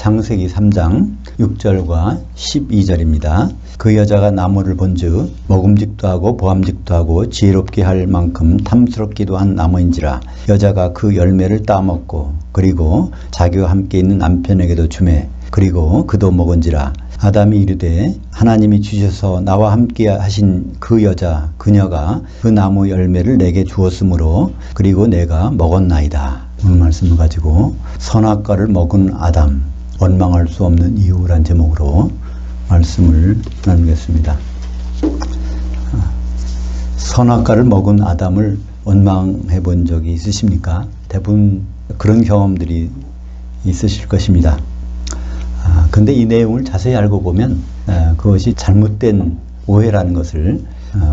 창세기 3장 6절과 12절입니다. 그 여자가 나무를 본즉 먹음직도 하고 보암직도 하고 지혜롭게 할 만큼 탐스럽기도 한 나무인지라. 여자가 그 열매를 따먹고 그리고 자기와 함께 있는 남편에게도 주매 그리고 그도 먹은지라. 아담이 이르되 하나님이 주셔서 나와 함께 하신 그 여자 그녀가 그 나무 열매를 내게 주었으므로 그리고 내가 먹었나이다. 오늘 말씀을 가지고 선악과를 먹은 아담 원망할 수 없는 이유란 제목으로 말씀을 나누겠습니다. 선악과를 먹은 아담을 원망해 본 적이 있으십니까? 대부분 그런 경험들이 있으실 것입니다. 근데 이 내용을 자세히 알고 보면 그것이 잘못된 오해라는 것을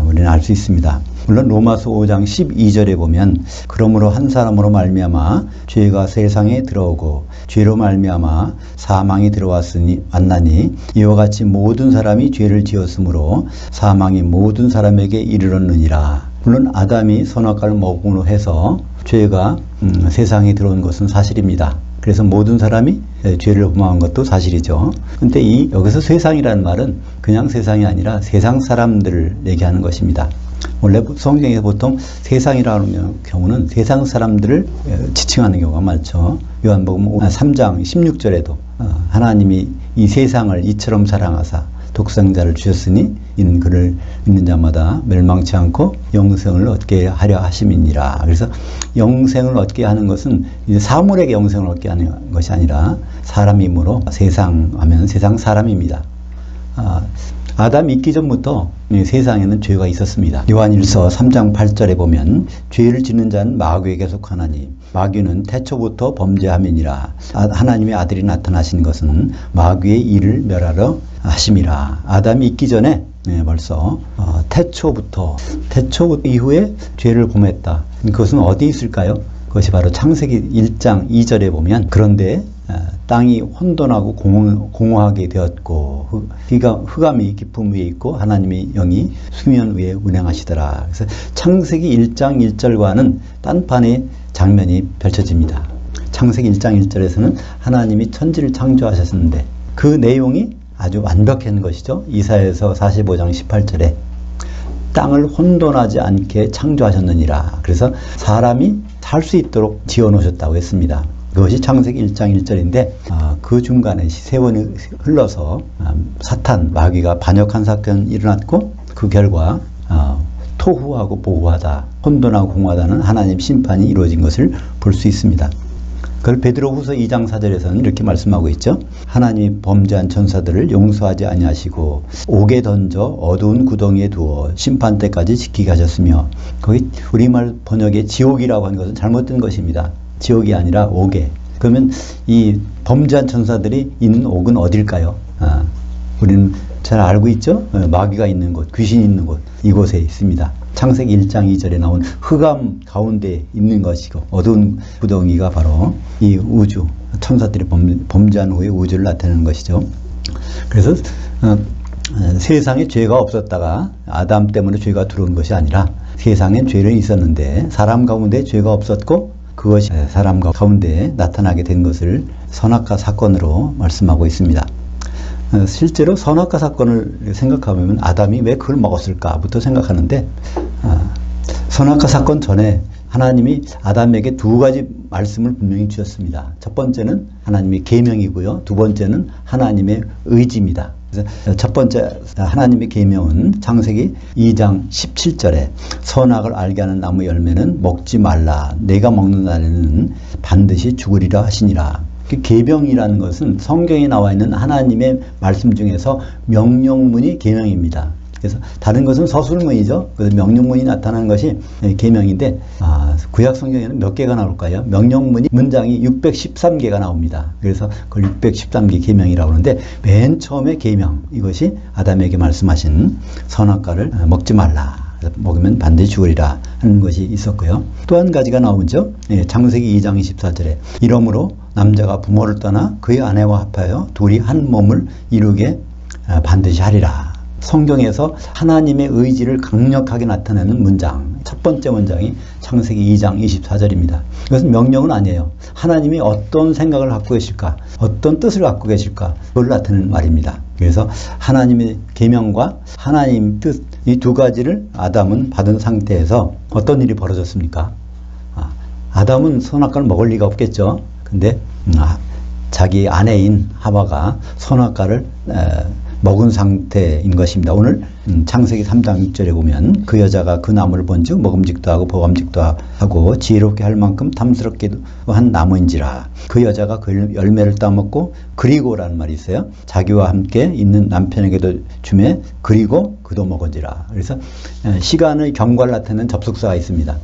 우리는 알 수 있습니다. 물론 로마서 5장 12절에 보면 그러므로 한 사람으로 말미암아 죄가 세상에 들어오고 죄로 말미암아 사망이 왔나니 이와 같이 모든 사람이 죄를 지었으므로 사망이 모든 사람에게 이르렀느니라. 물론 아담이 선악과를 먹음으로 해서 죄가 세상에 들어온 것은 사실입니다. 그래서 모든 사람이 죄를 범한 것도 사실이죠. 근데 여기서 세상이라는 말은 그냥 세상이 아니라 세상 사람들을 얘기하는 것입니다. 원래 성경에서 보통 세상이라는 경우는 세상 사람들을 지칭하는 경우가 많죠. 요한복음 3장 16절에도 하나님이 이 세상을 이처럼 사랑하사 독생자를 주셨으니 이는 그를 믿는 자마다 멸망치 않고 영생을 얻게 하려 하심이니라. 그래서 영생을 얻게 하는 것은 이제 사물에게 영생을 얻게 하는 것이 아니라 사람이므로 세상 하면 세상 사람입니다. 아담이 있기 전부터 세상에는 죄가 있었습니다. 요한일서 3장 8절에 보면 죄를 짓는 자는 마귀에게 속하나니 마귀는 태초부터 범죄함이니라. 하나님의 아들이 나타나신 것은 마귀의 일을 멸하러 하심이라. 아담이 있기 전에 벌써 태초 이후에 죄를 범했다. 그것은 어디 있을까요? 그것이 바로 창세기 1장 2절에 보면 그런데 땅이 혼돈하고 공허하게 되었고 흑암이 깊음 위에 있고 하나님의 영이 수면 위에 운행하시더라. 그래서 창세기 1장 1절과는 딴판의 장면이 펼쳐집니다. 창세기 1장 1절에서는 하나님이 천지를 창조하셨는데 그 내용이 아주 완벽한 것이죠. 이사야서 45장 18절에 땅을 혼돈하지 않게 창조하셨느니라. 그래서 사람이 살 수 있도록 지어놓으셨다고 했습니다. 그것이 창세기 1장 1절인데 그 중간에 세월이 흘러서 사탄, 마귀가 반역한 사건이 일어났고 그 결과 토후하고 보후하다, 혼돈하고 공허하다는 하나님 심판이 이루어진 것을 볼 수 있습니다. 그걸 베드로후서 2장 4절에서는 이렇게 말씀하고 있죠. 하나님이 범죄한 천사들을 용서하지 아니하시고 옥에 던져 어두운 구덩이에 두어 심판 때까지 지키게 하셨으며 거기 우리말 번역에 지옥이라고 하는 것은 잘못된 것입니다. 지옥이 아니라 옥에. 그러면 이 범죄한 천사들이 있는 옥은 어딜까요? 우리는 잘 알고 있죠? 마귀가 있는 곳, 귀신이 있는 곳, 이곳에 있습니다. 창세기 1장 2절에 나온 흑암 가운데 있는 것이고 어두운 구덩이가 바로 이 우주, 천사들이 범죄한 후에 우주를 나타내는 것이죠. 그래서 세상에 죄가 없었다가 아담 때문에 죄가 들어온 것이 아니라 세상에 죄는 있었는데 사람 가운데 죄가 없었고 그것이 사람 가운데 나타나게 된 것을 선악과 사건으로 말씀하고 있습니다. 실제로 선악과 사건을 생각하면 아담이 왜 그걸 먹었을까부터 생각하는데 선악과 사건 전에 하나님이 아담에게 두 가지 말씀을 분명히 주셨습니다. 첫 번째는 하나님의 계명이고요. 두 번째는 하나님의 의지입니다. 그래서 첫 번째 하나님의 계명은 창세기 2장 17절에 선악을 알게 하는 나무 열매는 먹지 말라. 내가 먹는 날에는 반드시 죽으리라 하시니라. 계명이라는 것은 성경에 나와 있는 하나님의 말씀 중에서 명령문이 계명입니다. 그래서 다른 것은 서술문이죠. 그래서 명령문이 나타나는 것이 계명인데 구약 성경에는 몇 개가 나올까요? 명령문이 문장이 613개가 나옵니다. 그래서 그걸 613개 계명이라고 하는데 맨 처음에 계명 이것이 아담에게 말씀하신 선악과를 먹지 말라. 먹으면 반드시 죽으리라 하는 것이 있었고요. 또 한 가지가 나오죠. 창세기 2장 24절에 이러므로 남자가 부모를 떠나 그의 아내와 합하여 둘이 한 몸을 이루게 반드시 하리라. 성경에서 하나님의 의지를 강력하게 나타내는 문장, 첫 번째 문장이 창세기 2장 24절입니다. 이것은 명령은 아니에요. 하나님이 어떤 생각을 갖고 계실까, 어떤 뜻을 갖고 계실까, 그걸 나타내는 말입니다. 그래서 하나님의 계명과 하나님 뜻, 이 두 가지를 아담은 받은 상태에서 어떤 일이 벌어졌습니까? 아담은 선악과를 먹을 리가 없겠죠. 근데 자기 아내인 하와가 선악과를 먹은 상태인 것입니다. 오늘 창세기 3장 6절에 보면 그 여자가 그 나무를 본즉 먹음직도 하고 보감직도 하고 지혜롭게 할 만큼 탐스럽기도 한 나무인지라. 그 여자가 그 열매를 따먹고 그리고라는 말이 있어요. 자기와 함께 있는 남편에게도 주매 그리고 그도 먹은지라. 그래서 시간의 경과를 나타내는 접속사가 있습니다.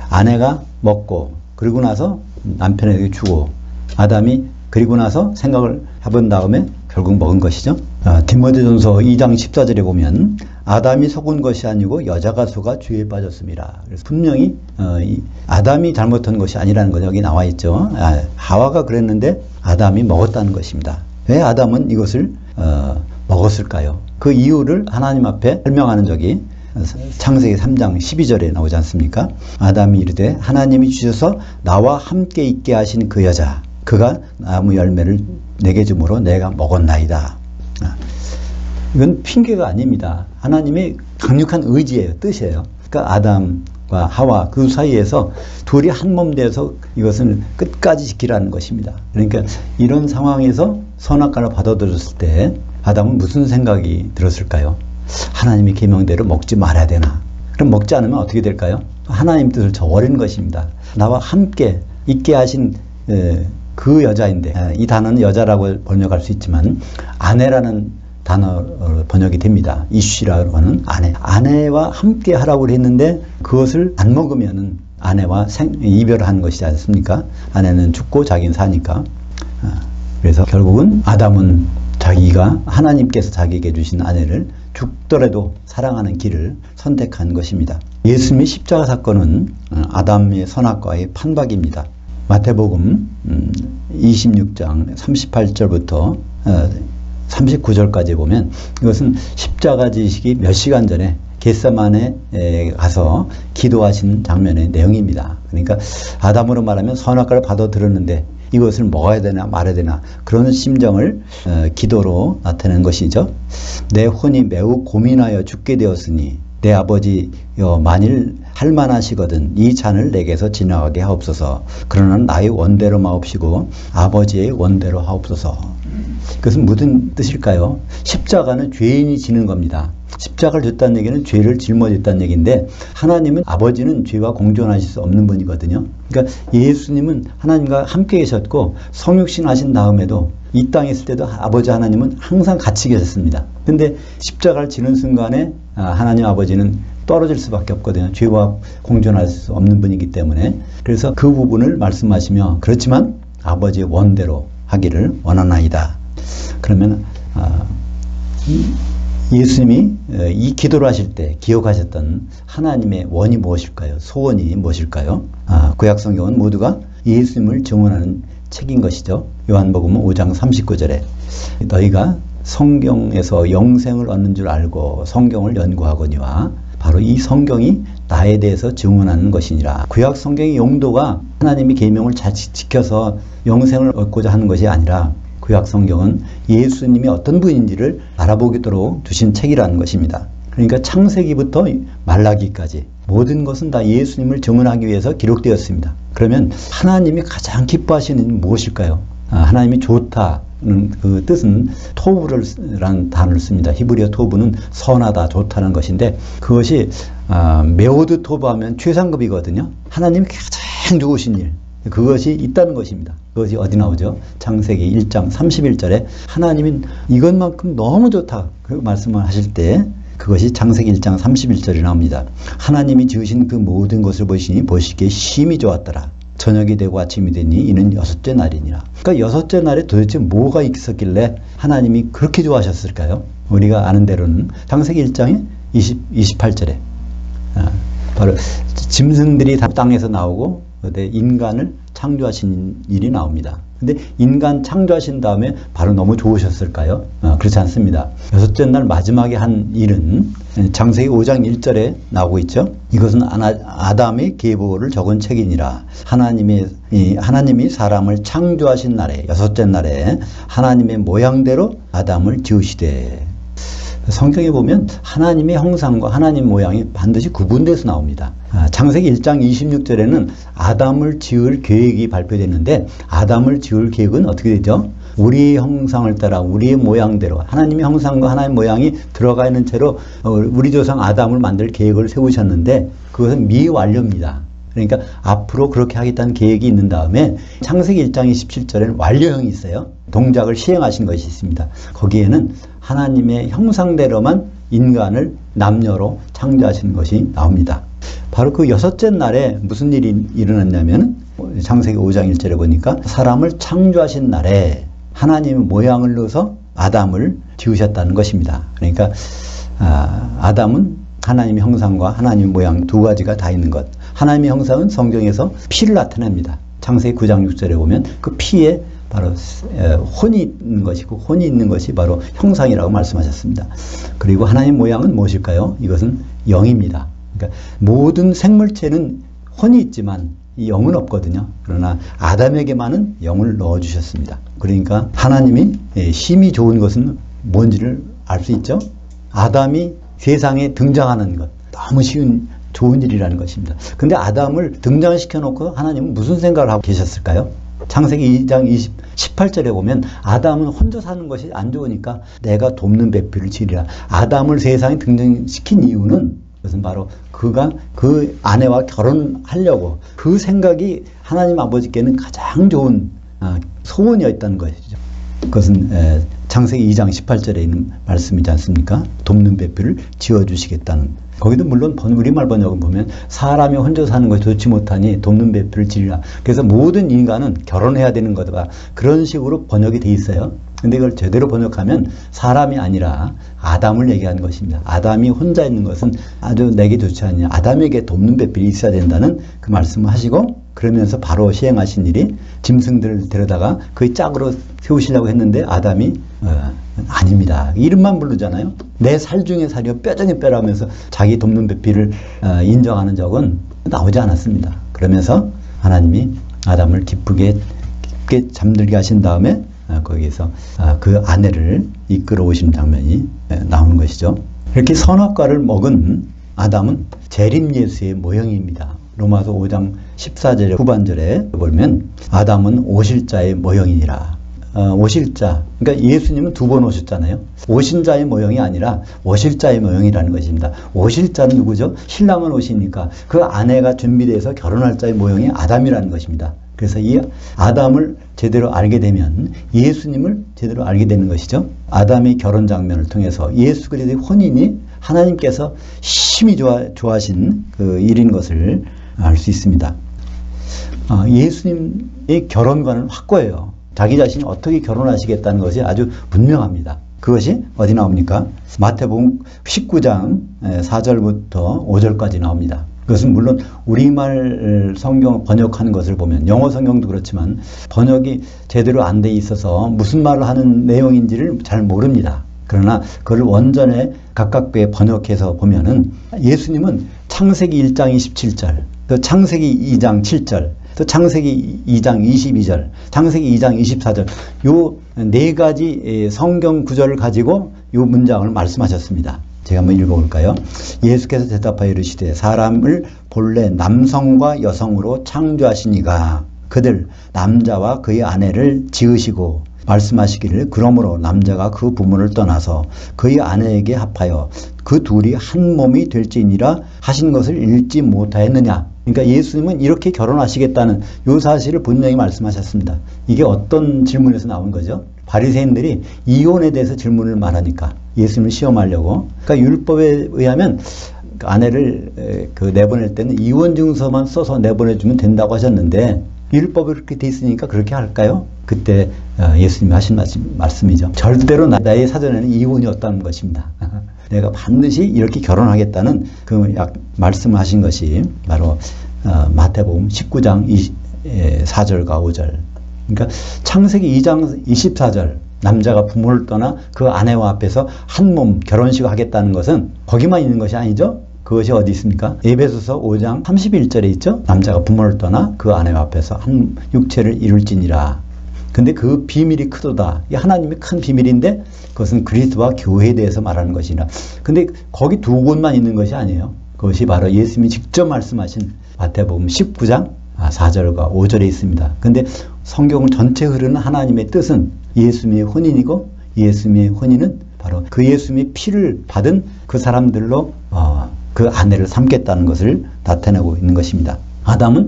아내가 먹고 그리고 나서 남편에게 주고 아담이 그리고 나서 생각을 해본 다음에 결국 먹은 것이죠. 디모데전서 2장 14절에 보면 아담이 속은 것이 아니고 여자가 속아 죄에 빠졌습니다. 그래서 분명히 아담이 잘못한 것이 아니라는 거 여기 나와 있죠. 하와가 그랬는데 아담이 먹었다는 것입니다. 왜 아담은 이것을 먹었을까요? 그 이유를 하나님 앞에 설명하는 적이 창세기 3장 12절에 나오지 않습니까? 아담이 이르되 하나님이 주셔서 나와 함께 있게 하신 그 여자 그가 나무 열매를 내게 주므로 내가 먹었나이다. 이건 핑계가 아닙니다. 하나님의 강력한 의지예요. 뜻이에요. 그러니까 아담과 하와 그 사이에서 둘이 한 몸 돼서 이것을 끝까지 지키라는 것입니다. 그러니까 이런 상황에서 선악과를 받아들였을 때 아담은 무슨 생각이 들었을까요? 하나님의 계명대로 먹지 말아야 되나? 그럼 먹지 않으면 어떻게 될까요? 하나님 뜻을 저버리는 것입니다. 나와 함께 있게 하신 그 여자인데, 이 단어는 여자라고 번역할 수 있지만 아내라는 단어로 번역이 됩니다. 이슈라고 하는 아내. 아내와 함께 하라고 했는데 그것을 안 먹으면은 아내와 이별을 것이지 않습니까? 아내는 죽고 자기는 사니까. 그래서 결국은 아담은 자기가 하나님께서 자기에게 주신 아내를 죽더라도 사랑하는 길을 선택한 것입니다. 예수님의 십자가 사건은 아담의 선악과의 판박입니다. 마태복음 26장 38절부터 39절까지 보면 이것은 십자가 지시기 몇 시간 전에 겟세마네에 가서 기도하신 장면의 내용입니다. 그러니까 아담으로 말하면 선악과를 받아들였는데 이것을 먹어야 되나 말아야 되나 그런 심정을 기도로 나타내는 것이죠. 내 혼이 매우 고민하여 죽게 되었으니 내 아버지여 만일 할만하시거든 이 잔을 내게서 지나가게 하옵소서. 그러나 나의 원대로 마옵시고 아버지의 원대로 하옵소서. 그것은 무슨 뜻일까요? 십자가는 죄인이 지는 겁니다. 십자가를 졌다는 얘기는 죄를 짊어졌다는 얘기인데 하나님은 아버지는 죄와 공존하실 수 없는 분이거든요. 그러니까 예수님은 하나님과 함께 계셨고 성육신 하신 다음에도 이 땅에 있을 때도 아버지 하나님은 항상 같이 계셨습니다. 근데 십자가를 지는 순간에 하나님 아버지는 떨어질 수밖에 없거든요. 죄와 공존할 수 없는 분이기 때문에. 그래서 그 부분을 말씀하시며 그렇지만 아버지의 원대로 하기를 원하나이다. 그러면 예수님이 이 기도를 하실 때 기억하셨던 하나님의 원이 무엇일까요? 소원이 무엇일까요? 구약성경은 모두가 예수님을 증언하는 책인 것이죠. 요한복음 5장 39절에 너희가 성경에서 영생을 얻는 줄 알고 성경을 연구하거니와 바로 이 성경이 나에 대해서 증언하는 것이니라. 구약 성경의 용도가 하나님이 계명을 잘 지켜서 영생을 얻고자 하는 것이 아니라 구약 성경은 예수님이 어떤 분인지를 알아보도록 두신 책이라는 것입니다. 그러니까 창세기부터 말라기까지 모든 것은 다 예수님을 증언하기 위해서 기록되었습니다. 그러면 하나님이 가장 기뻐하시는 일은 무엇일까요? 하나님이 좋다는 그 뜻은 토브라는 단어를 씁니다. 히브리어 토브는 선하다, 좋다는 것인데 그것이 메오드 토브하면 최상급이거든요. 하나님이 가장 좋으신 일, 그것이 있다는 것입니다. 그것이 어디 나오죠? 창세기 1장 31절에 하나님이 이것만큼 너무 좋다 그 말씀을 하실 때 그것이 창세기 1장 31절에 나옵니다. 하나님이 지으신 그 모든 것을 보시니 보시기에 심히 좋았더라. 저녁이 되고 아침이 되니 이는 여섯째 날이니라. 그러니까 여섯째 날에 도대체 뭐가 있었길래 하나님이 그렇게 좋아하셨을까요? 우리가 아는 대로는 창세기 1장의 28절에 바로 짐승들이 다 땅에서 나오고 인간을 창조하신 일이 나옵니다. 근데 인간 창조하신 다음에 바로 너무 좋으셨을까요? 그렇지 않습니다. 여섯째 날 마지막에 한 일은 창세기 5장 1절에 나오고 있죠. 이것은 아담의 계보를 적은 책이니라. 하나님이 사람을 창조하신 날에, 여섯째 날에 하나님의 모양대로 아담을 지으시되. 성경에 보면 하나님의 형상과 하나님 모양이 반드시 구분돼서 나옵니다. 창세기 1장 26절에는 아담을 지을 계획이 발표됐는데, 아담을 지을 계획은 어떻게 되죠? 우리의 형상을 따라 우리의 모양대로 하나님의 형상과 하나님의 모양이 들어가 있는 채로 우리 조상 아담을 만들 계획을 세우셨는데, 그것은 미완료입니다. 그러니까 앞으로 그렇게 하겠다는 계획이 있는 다음에 창세기 1장 27절에는 완료형이 있어요. 동작을 시행하신 것이 있습니다. 거기에는 하나님의 형상대로만 인간을 남녀로 창조하신 것이 나옵니다. 바로 그 여섯째 날에 무슨 일이 일어났냐면, 창세기 5장 1절에 보니까 사람을 창조하신 날에 하나님의 모양을 넣어서 아담을 지으셨다는 것입니다. 그러니까 아담은 하나님의 형상과 하나님의 모양 두 가지가 다 있는 것. 하나님의 형상은 성경에서 피를 나타냅니다. 창세기 9장 6절에 보면 그 피에 바로 혼이 있는 것이고, 혼이 있는 것이 바로 형상이라고 말씀하셨습니다. 그리고 하나님 모양은 무엇일까요? 이것은 영입니다. 그러니까 모든 생물체는 혼이 있지만 이 영은 없거든요. 그러나 아담에게만은 영을 넣어주셨습니다. 그러니까 하나님이 심히 좋은 것은 뭔지를 알 수 있죠. 아담이 세상에 등장하는 것, 너무 쉬운 좋은 일이라는 것입니다. 근데 아담을 등장시켜 놓고 하나님은 무슨 생각을 하고 계셨을까요? 창세기 2장 18절에 보면 아담은 혼자 사는 것이 안 좋으니까 내가 돕는 배필을 지으리라. 아담을 세상에 등장시킨 이유는, 그것은 바로 그가 그 아내와 결혼하려고, 그 생각이 하나님 아버지께는 가장 좋은 소원이었다는 것이죠. 그것은 창세기 2장 18절에 있는 말씀이지 않습니까? 돕는 배필을 지어주시겠다는. 거기도 물론 우리말 번역을 보면 사람이 혼자 사는 것이 좋지 못하니 돕는 배필을 지으라. 그래서 모든 인간은 결혼해야 되는 거다, 그런 식으로 번역이 돼 있어요. 근데 이걸 제대로 번역하면 사람이 아니라 아담을 얘기하는 것입니다. 아담이 혼자 있는 것은 아주 내게 좋지 않냐, 아담에게 돕는 배필이 있어야 된다는 그 말씀을 하시고, 그러면서 바로 시행하신 일이 짐승들을 데려다가 그 짝으로 세우시려고 했는데 아담이 아닙니다. 이름만 부르잖아요. 내 살 중에 살이요 뼈 중에 뼈라면서 자기 돕는 배필을 인정하는 적은 나오지 않았습니다. 그러면서 하나님이 아담을 깊게 잠들게 하신 다음에 거기에서 그 아내를 이끌어 오신 장면이 나오는 것이죠. 이렇게 선악과를 먹은 아담은 재림 예수의 모형입니다. 로마서 5장 14절의 후반절에 보면 아담은 오실 자의 모형이니라. 오실 자, 그러니까 예수님은 두 번 오셨잖아요. 오신 자의 모형이 아니라 오실 자의 모형이라는 것입니다. 오실 자는 누구죠? 신랑은 오시니까 그 아내가 준비돼서 결혼할 자의 모형이 아담이라는 것입니다. 그래서 이 아담을 제대로 알게 되면 예수님을 제대로 알게 되는 것이죠. 아담의 결혼 장면을 통해서 예수 그리스도의 혼인이 하나님께서 심히 좋아하신 그 일인 것을 알 수 있습니다. 예수님의 결혼관은 확고해요. 자기 자신이 어떻게 결혼하시겠다는 것이 아주 분명합니다. 그것이 어디 나옵니까? 마태복음 19장 4절부터 5절까지 나옵니다. 그것은 물론 우리말 성경 번역하는 것을 보면, 영어 성경도 그렇지만 번역이 제대로 안 돼 있어서 무슨 말을 하는 내용인지를 잘 모릅니다. 그러나 그걸 원전에 가깝게 번역해서 보면은 예수님은 창세기 1장 27절, 또 창세기 2장 7절, 또 창세기 2장 22절, 창세기 2장 24절, 요 네 가지 성경 구절을 가지고 요 문장을 말씀하셨습니다. 제가 한번 읽어볼까요? 예수께서 대답하여 이르시되 사람을 본래 남성과 여성으로 창조하시니가 그들 남자와 그의 아내를 지으시고 말씀하시기를 그러므로 남자가 그 부모를 떠나서 그의 아내에게 합하여 그 둘이 한 몸이 될지니라 하신 것을 읽지 못하였느냐. 그러니까 예수님은 이렇게 결혼하시겠다는 이 사실을 분명히 말씀하셨습니다. 이게 어떤 질문에서 나온 거죠? 바리새인들이 이혼에 대해서 질문을 말하니까 예수님을 시험하려고. 그러니까 율법에 의하면 아내를 내보낼 때는 이혼 증서만 써서 내보내주면 된다고 하셨는데 율법이 그렇게 돼 있으니까 그렇게 할까요? 그때 예수님이 하신 말씀이죠. 절대로 나의 사전에는 이혼이 없다는 것입니다. 내가 반드시 이렇게 결혼하겠다는 그 말씀하신 것이 바로 마태복음 19장 4절과 5절. 그러니까 창세기 2장 24절 남자가 부모를 떠나 그 아내와 앞에서 한 몸 결혼식을 하겠다는 것은 거기만 있는 것이 아니죠. 그것이 어디 있습니까? 에베소서 5장 31절에 있죠. 남자가 부모를 떠나 그 아내와 앞에서 한 육체를 이룰지니라. 근데 그 비밀이 크도다. 이 하나님의 큰 비밀인데 그것은 그리스도와 교회에 대해서 말하는 것이라. 근데 거기 두 곳만 있는 것이 아니에요. 그것이 바로 예수님이 직접 말씀하신 마태복음 19장 4절과 5절에 있습니다. 근데 성경을 전체 흐르는 하나님의 뜻은 예수님의 혼인이고 예수님의 혼인은 바로 그 예수님의 피를 받은 그 사람들로 그 아내를 삼겠다는 것을 나타내고 있는 것입니다. 아담은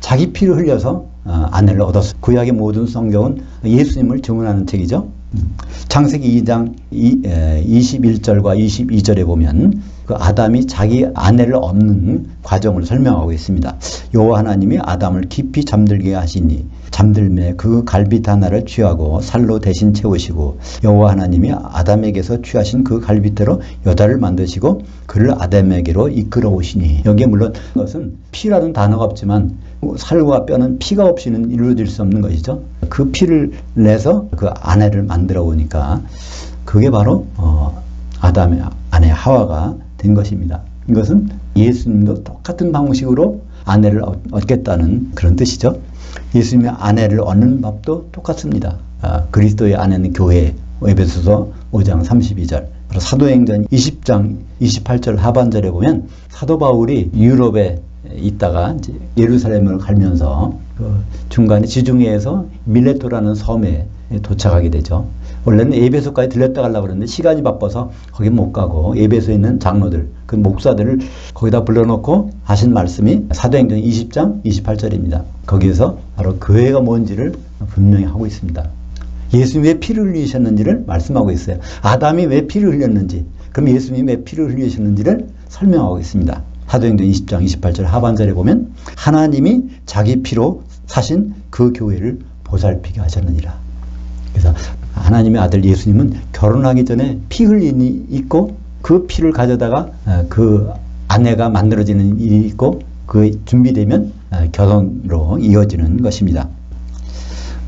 자기 피를 흘려서 아내를 얻었습니다. 구약의 모든 성경은 예수님을 증언하는 책이죠. 창세기 2장 21절과 22절에 보면 그 아담이 자기 아내를 얻는 과정을 설명하고 있습니다. 여호와 하나님이 아담을 깊이 잠들게 하시니 잠들매 그 갈빗 하나를 취하고 살로 대신 채우시고 여호와 하나님이 아담에게서 취하신 그 갈빗대로 여자를 만드시고 그를 아담에게로 이끌어 오시니. 여기에 물론 그것은 피라는 단어가 없지만 살과 뼈는 피가 없이는 이루어질 수 없는 것이죠. 그 피를 내서 그 아내를 만들어 오니까 그게 바로 아담의 아내 하와가 된 것입니다. 이것은 예수님도 똑같은 방식으로 아내를 얻겠다는 그런 뜻이죠. 예수님의 아내를 얻는 법도 똑같습니다. 그리스도의 아내는 교회, 에베소서 5장 32절. 사도행전 20장 28절 하반절에 보면 사도 바울이 유럽에 있다가 이제 예루살렘을 가면서 그 중간에 지중해에서 밀레토라는 섬에 도착하게 되죠. 원래는 에베소까지 들렸다 가려고 그랬는데 시간이 바빠서 거기 못 가고 에베소에 있는 장로들, 그 목사들을 거기다 불러놓고 하신 말씀이 사도행전 20장 28절입니다. 거기에서 바로 교회가 뭔지를 분명히 하고 있습니다. 예수님이 왜 피를 흘리셨는지를 말씀하고 있어요. 아담이 왜 피를 흘렸는지, 그럼 예수님이 왜 피를 흘리셨는지를 설명하고 있습니다. 사도행전 20장 28절 하반절에 보면 하나님이 자기 피로 사신 그 교회를 보살피게 하셨느니라. 그래서 하나님의 아들 예수님은 결혼하기 전에 피 흘림이 있고 그 피를 가져다가 그 아내가 만들어지는 일이 있고 그 준비되면 결혼으로 이어지는 것입니다.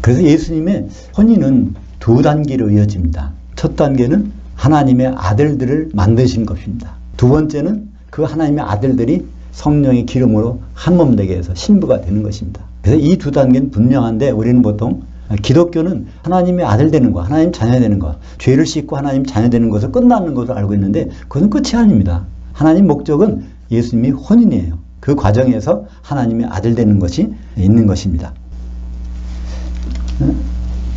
그래서 예수님의 혼인은 두 단계로 이어집니다. 첫 단계는 하나님의 아들들을 만드신 것입니다. 두 번째는 그 하나님의 아들들이 성령의 기름으로 한 몸 되게 해서 신부가 되는 것입니다. 그래서 이 두 단계는 분명한데 우리는 보통 기독교는 하나님의 아들 되는 것, 하나님 자녀 되는 것, 죄를 씻고 하나님 자녀 되는 것을 끝나는 것으로 알고 있는데 그것은 끝이 아닙니다. 하나님 목적은 예수님이 혼인이에요. 그 과정에서 하나님의 아들 되는 것이 있는 것입니다.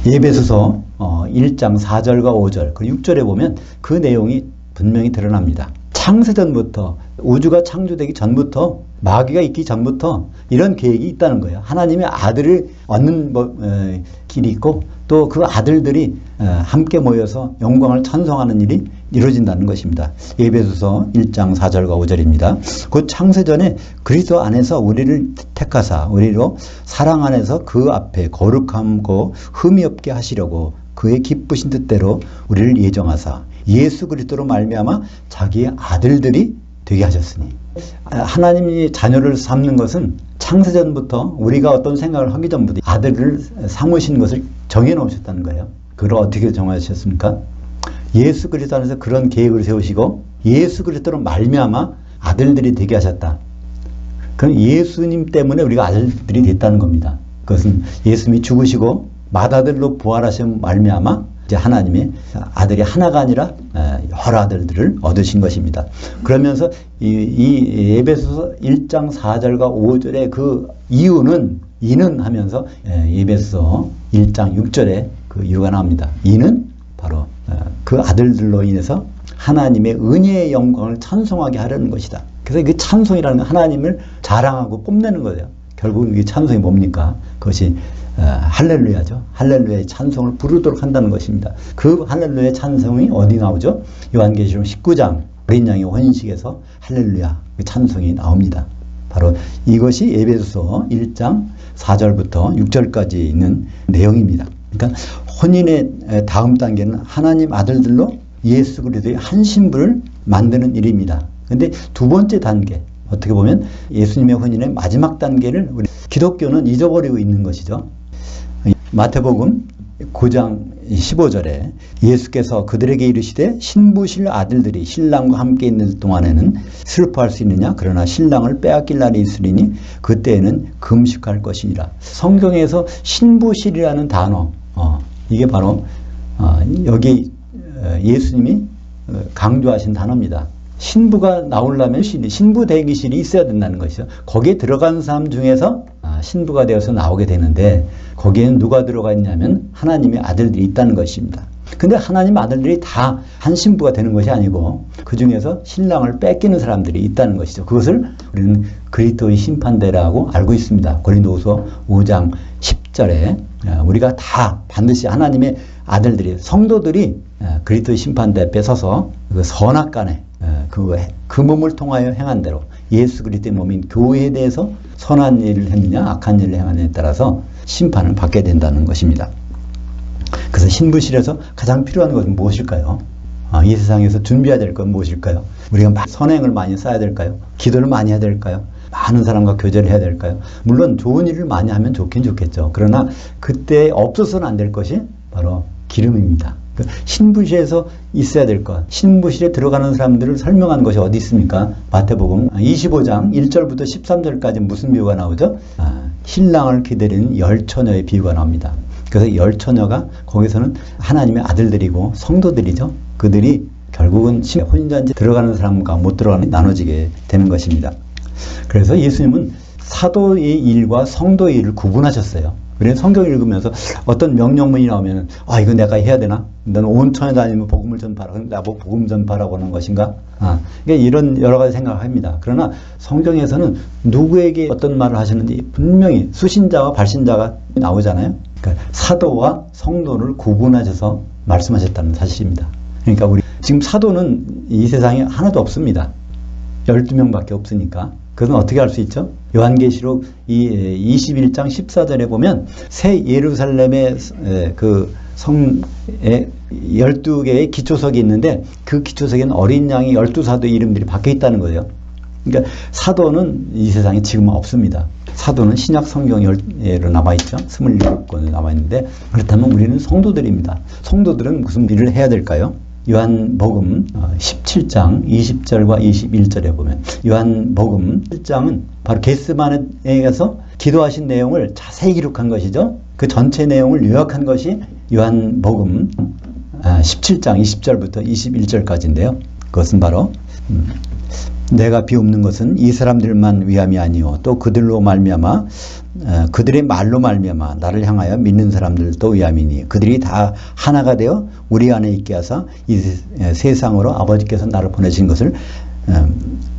에베소서 1장 4절과 5절 그리고 6절에 보면 그 내용이 분명히 드러납니다. 창세전부터 우주가 창조되기 전부터 마귀가 있기 전부터 이런 계획이 있다는 거예요. 하나님의 아들을 얻는 길이 있고 또 그 아들들이 함께 모여서 영광을 찬송하는 일이 이루어진다는 것입니다. 에베소서 1장 4절과 5절입니다. 그 창세전에 그리스도 안에서 우리를 택하사 우리로 사랑 안에서 그 앞에 거룩함고 흠이 없게 하시려고 그의 기쁘신 뜻대로 우리를 예정하사 예수 그리스도로 말미암아 자기의 아들들이 되게 하셨으니. 하나님이 자녀를 삼는 것은 창세전부터 우리가 어떤 생각을 하기 전부터 아들을 삼으신 것을 정해놓으셨다는 거예요. 그걸 어떻게 정하셨습니까? 예수 그리스도 안에서 그런 계획을 세우시고 예수 그리스도로 말미암아 아들들이 되게 하셨다. 그럼 예수님 때문에 우리가 아들들이 됐다는 겁니다. 그것은 예수님이 죽으시고 맏아들로 부활하신 말미암아 이제 하나님의 아들이 하나가 아니라 여러 아들들을 얻으신 것입니다. 그러면서 이 에베소서 1장 4절과 5절의 그 이는 하면서 에베소서 1장 6절에 그 이유가 나옵니다. 이는 바로 그 아들들로 인해서 하나님의 은혜의 영광을 찬송하게 하려는 것이다. 그래서 그 찬송이라는 건 하나님을 자랑하고 뽐내는 거예요. 결국 이 찬송이 뭡니까? 그것이 할렐루야죠. 할렐루야의 찬송을 부르도록 한다는 것입니다. 그 할렐루야의 찬송이 어디 나오죠? 요한계시록 19장 어린 양의 혼인식에서 할렐루야 찬송이 나옵니다. 바로 이것이 에베소서 1장 4절부터 6절까지 있는 내용입니다. 그러니까 혼인의 다음 단계는 하나님 아들들로 예수 그리스도의 한 신부를 만드는 일입니다. 그런데 두 번째 단계, 어떻게 보면 예수님의 혼인의 마지막 단계를 우리 기독교는 잊어버리고 있는 것이죠. 마태복음 9장 15절에 예수께서 그들에게 이르시되 신부실 아들들이 신랑과 함께 있는 동안에는 슬퍼할 수 있느냐? 그러나 신랑을 빼앗길 날이 있으리니 그때에는 금식할 것이니라. 성경에서 신부실이라는 단어, 이게 바로 여기 예수님이 강조하신 단어입니다. 신부가 나오려면 신부 대기실이 있어야 된다는 것이죠. 거기에 들어간 사람 중에서 신부가 되어서 나오게 되는데 거기에는 누가 들어가 있냐면 하나님의 아들들이 있다는 것입니다. 근데 하나님 아들들이 다 한 신부가 되는 것이 아니고 그 중에서 신랑을 뺏기는 사람들이 있다는 것이죠. 그것을 우리는 그리스도의 심판대라고 알고 있습니다. 고린도후서 5장 10절에 우리가 다 반드시 하나님의 아들들이 성도들이 그리스도의 심판대 앞에 서서 그 선악간에 그 몸을 통하여 행한 대로 예수 그리스도의 몸인 교회에 대해서 선한 일을 했느냐 악한 일을 행하느냐에 따라서 심판을 받게 된다는 것입니다. 그래서 신부실에서 가장 필요한 것은 무엇일까요? 이 세상에서 준비해야 될 건 무엇일까요? 우리가 선행을 많이 쌓아야 될까요? 기도를 많이 해야 될까요? 많은 사람과 교제를 해야 될까요? 물론 좋은 일을 많이 하면 좋긴 좋겠죠. 그러나 그때 없어서는 안 될 것이 바로 기름입니다. 신부실에서 있어야 될 것, 신부실에 들어가는 사람들을 설명한 것이 어디 있습니까? 마태복음 25장 1절부터 13절까지 무슨 비유가 나오죠? 신랑을 기다리는 열 처녀의 비유가 나옵니다. 그래서 열 처녀가 거기서는 하나님의 아들들이고 성도들이죠. 그들이 결국은 혼인잔치 들어가는 사람과 못 들어가는 나눠지게 되는 것입니다. 그래서 예수님은 사도의 일과 성도의 일을 구분하셨어요. 그래서 성경을 읽으면서 어떤 명령문이 나오면 이거 내가 해야 되나? 너는 온 천에 다니면 복음을 전파하라. 그럼 나보고 복음 전파라고 하는 것인가? 그러니까 이런 여러 가지 생각을 합니다. 그러나 성경에서는 누구에게 어떤 말을 하시는지 분명히 수신자와 발신자가 나오잖아요. 그러니까 사도와 성도를 구분하셔서 말씀하셨다는 사실입니다. 그러니까 우리 지금 사도는 이 세상에 하나도 없습니다. 12명밖에 없으니까. 그것은 어떻게 알 수 있죠? 요한계시록 21장 14절에 보면 새 예루살렘의 그 성에 12개의 기초석이 있는데 그 기초석에는 어린 양이 12사도의 이름들이 박혀 있다는 거예요. 그러니까 사도는 이 세상에 지금 없습니다. 사도는 신약 성경으로 남아있죠. 27권에 남아있는데 그렇다면 우리는 성도들입니다. 성도들은 무슨 일을 해야 될까요? 요한복음 17장 20절과 21절에 보면 요한복음 7장은 바로 겟세마네에서 기도하신 내용을 자세히 기록한 것이죠. 그 전체 내용을 요약한 것이 요한복음 17장 20절부터 21절까지인데요. 그것은 바로 내가 비옵는 것은 이 사람들만 위함이 아니요 또 그들로 말미암아 그들의 말로 말미암아 나를 향하여 믿는 사람들도 위함이니 그들이 다 하나가 되어 우리 안에 있게 하사 이 세상으로 아버지께서 나를 보내신 것을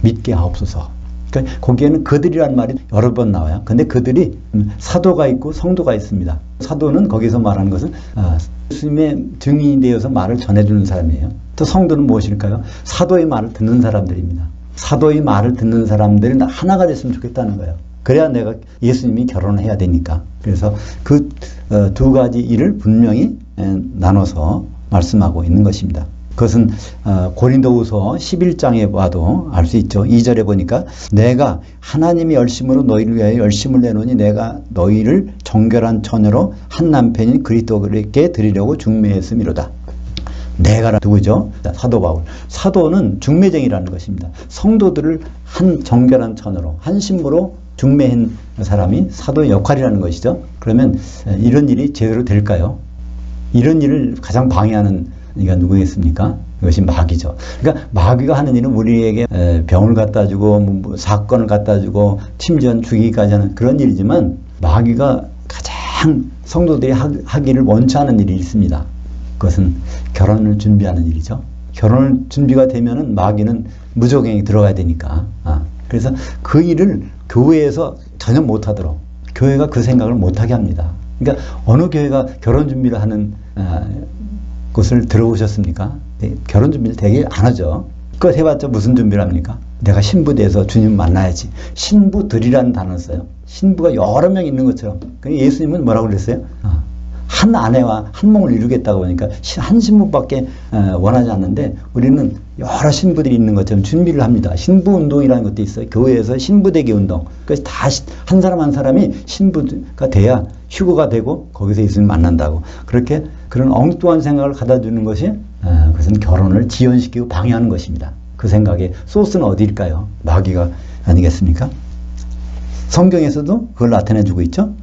믿게 하옵소서. 그러니까 거기에는 그들이라는 말이 여러 번 나와요. 근데 그들이 사도가 있고 성도가 있습니다. 사도는 거기서 말하는 것은 예수님의 증인이 되어서 말을 전해주는 사람이에요. 또 성도는 무엇일까요? 사도의 말을 듣는 사람들입니다. 사도의 말을 듣는 사람들이 하나가 됐으면 좋겠다는 거예요. 그래야 내가 예수님이 결혼을 해야 되니까. 그래서 그 두 가지 일을 분명히 나눠서 말씀하고 있는 것입니다. 그것은 고린도후서 11장에 봐도 알 수 있죠. 2절에 보니까 내가 하나님의 열심으로 너희를 위하여 열심을 내노니 내가 너희를 정결한 처녀로 한 남편인 그리스도께 드리려고 중매했음이로다. 내가 누구죠? 사도 바울. 사도는 중매쟁이라는 것입니다. 성도들을 한 정결한 처녀로 한 신부로 중매한 사람이 사도의 역할이라는 것이죠. 그러면 이런 일이 제대로 될까요? 이런 일을 가장 방해하는 이가 누구겠습니까? 이것이 마귀죠. 그러니까 마귀가 하는 일은 우리에게 병을 갖다 주고 뭐 사건을 갖다 주고 심지어는 죽이기까지 하는 그런 일이지만 마귀가 가장 성도들이 하기를 원치 않은 일이 있습니다. 그것은 결혼을 준비하는 일이죠. 결혼 준비가 되면은 마귀는 무조건에 들어가야 되니까. 그래서 그 일을 교회에서 전혀 못하도록 교회가 그 생각을 못하게 합니다. 그러니까 어느 교회가 결혼 준비를 하는 곳을 들어오셨습니까? 결혼 준비를 되게 안 하죠. 그거 해봤자 무슨 준비를 합니까? 내가 신부돼서 주님 만나야지. 신부들이라는 단어를 써요. 신부가 여러 명 있는 것처럼. 예수님은 뭐라고 그랬어요? 한 아내와 한 몸을 이루겠다고 하니까 한 신부밖에 원하지 않는데 우리는 여러 신부들이 있는 것처럼 준비를 합니다. 신부운동이라는 것도 있어요. 교회에서 신부되기 운동. 그래서 다 한 사람 한 사람이 신부가 돼야 휴거가 되고 거기서 예수님 만난다고. 그렇게 그런 엉뚱한 생각을 갖다 주는 것이 그것은 결혼을 지연시키고 방해하는 것입니다. 그 생각의 소스는 어디일까요? 마귀가 아니겠습니까? 성경에서도 그걸 나타내주고 있죠.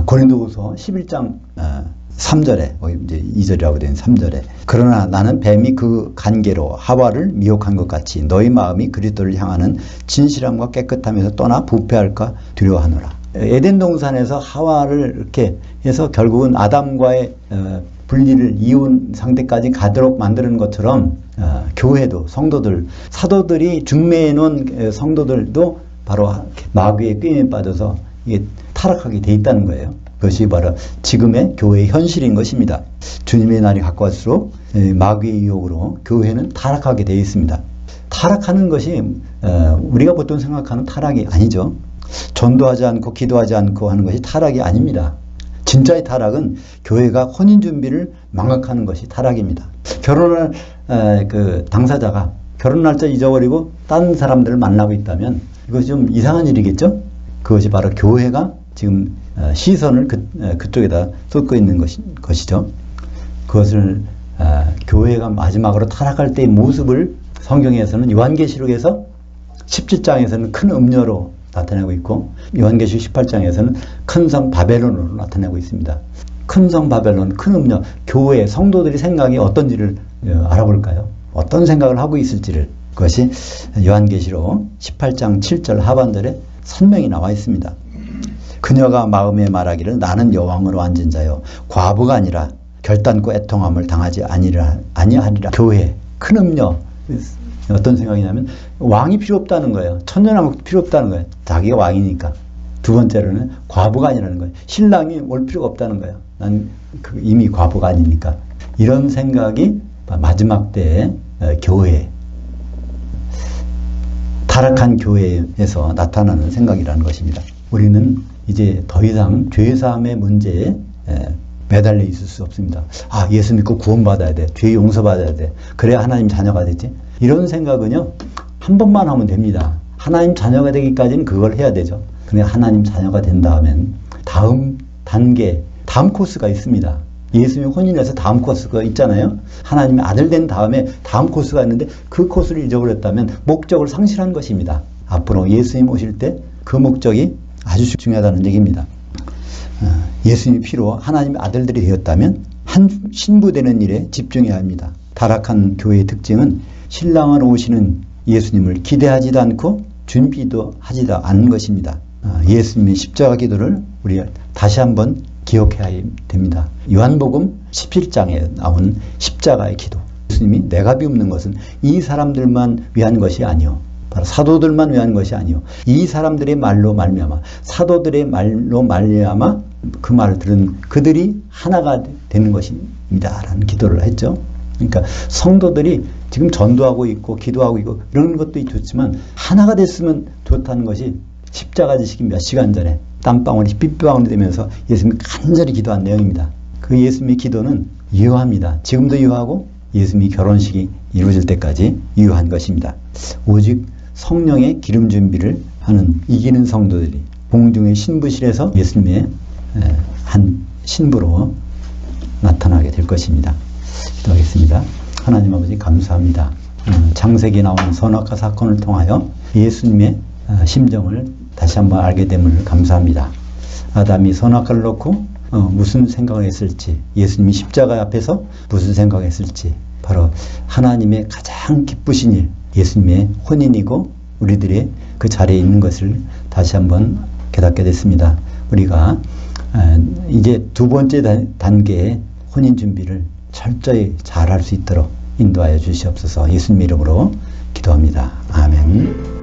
고린도후서 11장 3절에 이제 2절이라고 된 3절에 그러나 나는 뱀이 그 간계로 하와를 미혹한 것 같이 너희 마음이 그리스도를 향하는 진실함과 깨끗함에서 떠나 부패할까 두려워하노라. 에덴 동산에서 하와를 이렇게 해서 결국은 아담과의 분리를 이혼 상태까지 가도록 만드는 것처럼 교회도 성도들 사도들이 중매해 놓은 성도들도 바로 마귀의 꾀임에 빠져서 이게 타락하게 돼 있다는 거예요. 그것이 바로 지금의 교회의 현실인 것입니다. 주님의 날이 가까울수록 마귀의 유혹으로 교회는 타락하게 되어 있습니다. 타락하는 것이 우리가 보통 생각하는 타락이 아니죠. 전도하지 않고 기도하지 않고 하는 것이 타락이 아닙니다. 진짜의 타락은 교회가 혼인 준비를 망각하는 것이 타락입니다. 결혼할 그 당사자가 결혼 날짜 잊어버리고 다른 사람들을 만나고 있다면 이것이 좀 이상한 일이겠죠? 그것이 바로 교회가 지금 시선을 그쪽에다 쏟고 있는 것이죠. 그것을 교회가 마지막으로 타락할 때의 모습을 성경에서는 요한계시록에서 17장에서는 큰 음녀로 나타내고 있고 요한계시록 18장에서는 큰 성 바벨론으로 나타내고 있습니다. 큰 성 바벨론, 큰 음녀, 교회 성도들의 생각이 어떤지를 알아볼까요? 어떤 생각을 하고 있을지를. 그것이 요한계시록 18장 7절 하반절에 설명이 나와 있습니다. 그녀가 마음에 말하기를 나는 여왕으로 앉은 자요 과부가 아니라 결단코 애통함을 당하지 아니하리라. 교회 큰 음녀 어떤 생각이냐면 왕이 필요 없다는 거예요. 천년왕국도 필요 없다는 거예요. 자기가 왕이니까. 두 번째로는 과부가 아니라는 거예요. 신랑이 올 필요가 없다는 거예요. 난 이미 과부가 아니니까. 이런 생각이 마지막 때의 교회 타락한 교회에서 나타나는 생각이라는 것입니다. 우리는 이제 더 이상 죄사함의 문제에 매달려 있을 수 없습니다. 예수 믿고 구원받아야 돼. 죄 용서받아야 돼. 그래야 하나님 자녀가 되지. 이런 생각은요. 한 번만 하면 됩니다. 하나님 자녀가 되기까지는 그걸 해야 되죠. 근데 하나님 자녀가 된 다음엔 다음 단계, 다음 코스가 있습니다. 예수님 혼인해서 다음 코스가 있잖아요. 하나님의 아들 된 다음에 다음 코스가 있는데 그 코스를 잊어버렸다면 목적을 상실한 것입니다. 앞으로 예수님 오실 때 그 목적이 아주 중요하다는 얘기입니다. 예수님이 피로 하나님의 아들들이 되었다면 한 신부되는 일에 집중해야 합니다. 타락한 교회의 특징은 신랑으로 오시는 예수님을 기대하지도 않고 준비도 하지도 않는 것입니다. 예수님의 십자가 기도를 우리가 다시 한번 기억해야 됩니다. 요한복음 17장에 나온 십자가의 기도. 예수님이 내가 비웃는 것은 이 사람들만 위한 것이 아니요. 바로 사도들만 위한 것이 아니요. 이 사람들의 말로 말미암아 사도들의 말로 말미암아 그 말을 들은 그들이 하나가 되는 것입니다. 라는 기도를 했죠. 그러니까 성도들이 지금 전도하고 있고 기도하고 있고 이런 것도 좋지만 하나가 됐으면 좋다는 것이 십자가 지식이 몇 시간 전에 땀방울이 빗방울이 되면서 예수님이 간절히 기도한 내용입니다. 그 예수님의 기도는 유효합니다. 지금도 유효하고 예수님이 결혼식이 이루어질 때까지 유효한 것입니다. 오직 성령의 기름 준비를 하는 이기는 성도들이 공중의 신부실에서 예수님의 한 신부로 나타나게 될 것입니다. 기도하겠습니다. 하나님 아버지 감사합니다. 창세기에 나오는 선악과 사건을 통하여 예수님의 심정을 다시 한번 알게 됨을 감사합니다. 아담이 선악과를 놓고 무슨 생각을 했을지, 예수님이 십자가 앞에서 무슨 생각을 했을지, 바로 하나님의 가장 기쁘신 일, 예수님의 혼인이고 우리들의 그 자리에 있는 것을 다시 한번 깨닫게 됐습니다. 우리가 이제 두 번째 단계의 혼인 준비를 철저히 잘 할 수 있도록 인도하여 주시옵소서. 예수님 이름으로 기도합니다. 아멘.